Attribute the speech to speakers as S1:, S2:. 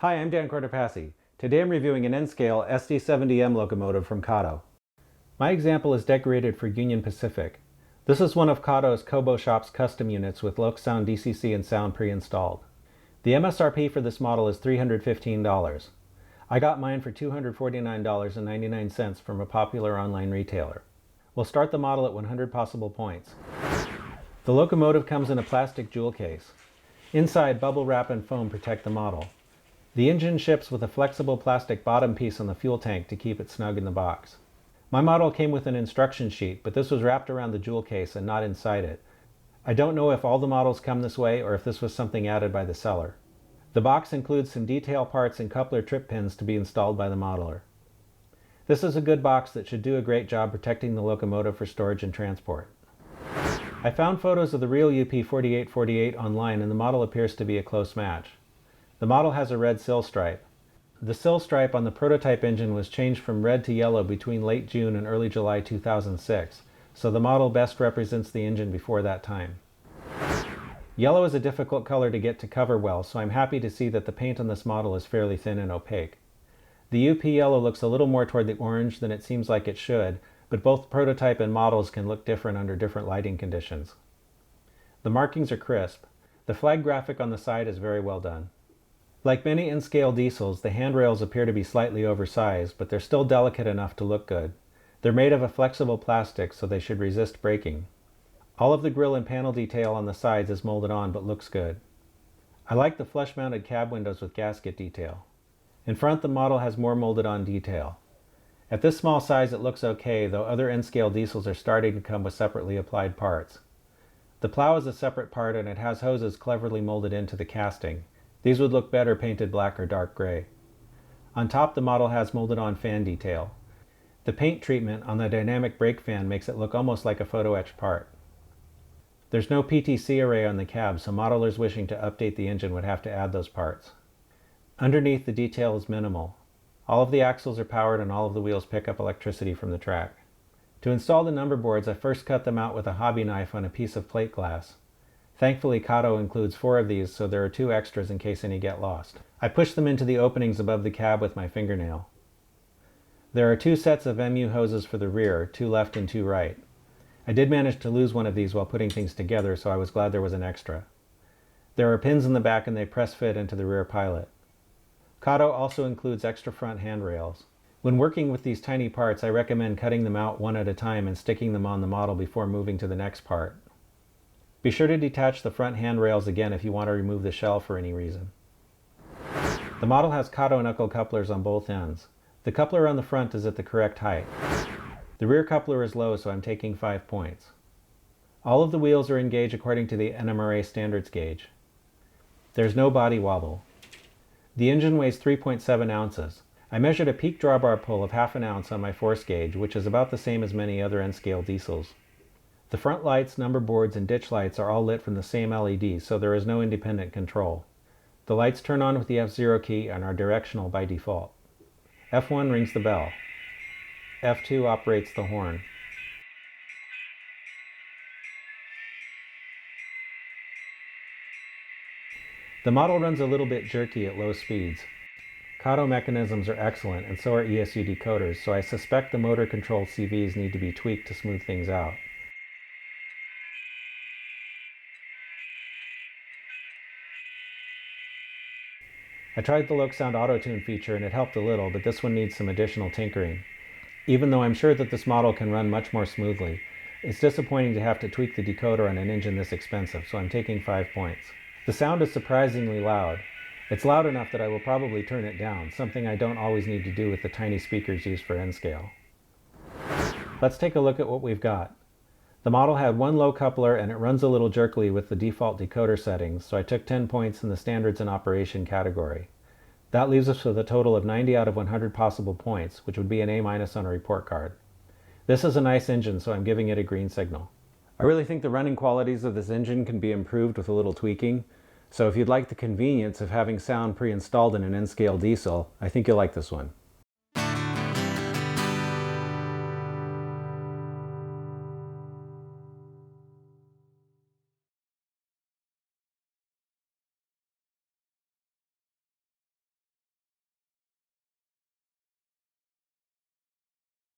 S1: Hi, I'm Dan Cortopassi. Today I'm reviewing an N-scale SD70M locomotive from Kato. My example is decorated for Union Pacific. This is one of Kato's Kobo Shops custom units with LokSound DCC and Sound pre-installed. The MSRP for this model is $315. I got mine for $249.99 from a popular online retailer. We'll start the model at 100 possible points. The locomotive comes in a plastic jewel case. Inside, bubble wrap and foam protect the model. The engine ships with a flexible plastic bottom piece on the fuel tank to keep it snug in the box. My model came with an instruction sheet, but this was wrapped around the jewel case and not inside it. I don't know if all the models come this way or if this was something added by the seller. The box includes some detail parts and coupler trip pins to be installed by the modeler. This is a good box that should do a great job protecting the locomotive for storage and transport. I found photos of the real UP4848 online and the model appears to be a close match. The model has a red sill stripe. The sill stripe on the prototype engine was changed from red to yellow between late June and early July 2006, so the model best represents the engine before that time. Yellow is a difficult color to get to cover well, so I'm happy to see that the paint on this model is fairly thin and opaque. The UP yellow looks a little more toward the orange than it seems like it should, but both prototype and models can look different under different lighting conditions. The markings are crisp. The flag graphic on the side is very well done. Like many N-scale diesels, the handrails appear to be slightly oversized, but they're still delicate enough to look good. They're made of a flexible plastic, so they should resist breaking. All of the grille and panel detail on the sides is molded on, but looks good. I like the flush-mounted cab windows with gasket detail. In front, the model has more molded on detail. At this small size, it looks okay, though other N-scale diesels are starting to come with separately applied parts. The plow is a separate part, and it has hoses cleverly molded into the casting. These would look better painted black or dark gray. On top, the model has molded on fan detail. The paint treatment on the dynamic brake fan makes it look almost like a photo etched part. There's no PTC array on the cab, so modelers wishing to update the engine would have to add those parts. Underneath, the detail is minimal. All of the axles are powered and all of the wheels pick up electricity from the track. To install the number boards, I first cut them out with a hobby knife on a piece of plate glass. Thankfully, Kato includes 4 of these, so there are 2 extras in case any get lost. I push them into the openings above the cab with my fingernail. There are 2 sets of MU hoses for the rear, 2 left and 2 right. I did manage to lose one of these while putting things together, so I was glad there was an extra. There are pins in the back and they press fit into the rear pilot. Kato also includes extra front handrails. When working with these tiny parts, I recommend cutting them out one at a time and sticking them on the model before moving to the next part. Be sure to detach the front handrails again if you want to remove the shell for any reason. The model has Kato knuckle couplers on both ends. The coupler on the front is at the correct height. The rear coupler is low, so I'm taking 5 points. All of the wheels are engaged according to the NMRA standards gauge. There's no body wobble. The engine weighs 3.7 ounces. I measured a peak drawbar pull of ½ ounce on my force gauge, which is about the same as many other N-scale diesels. The front lights, number boards, and ditch lights are all lit from the same LED, so there is no independent control. The lights turn on with the F0 key and are directional by default. F1 rings the bell. F2 operates the horn. The model runs a little bit jerky at low speeds. Kato mechanisms are excellent, and so are ESU decoders, so I suspect the motor control CVs need to be tweaked to smooth things out. I tried the LokSound Auto-Tune feature and it helped a little, but this one needs some additional tinkering. Even though I'm sure that this model can run much more smoothly, it's disappointing to have to tweak the decoder on an engine this expensive, so I'm taking 5 points. The sound is surprisingly loud. It's loud enough that I will probably turn it down, something I don't always need to do with the tiny speakers used for N-scale. Let's take a look at what we've got. The model had 1 low coupler and it runs a little jerkily with the default decoder settings, so I took 10 points in the standards and operation category. That leaves us with a total of 90 out of 100 possible points, which would be an A- on a report card. This is a nice engine, so I'm giving it a green signal. I really think the running qualities of this engine can be improved with a little tweaking, so if you'd like the convenience of having sound pre-installed in an N-scale diesel, I think you'll like this one.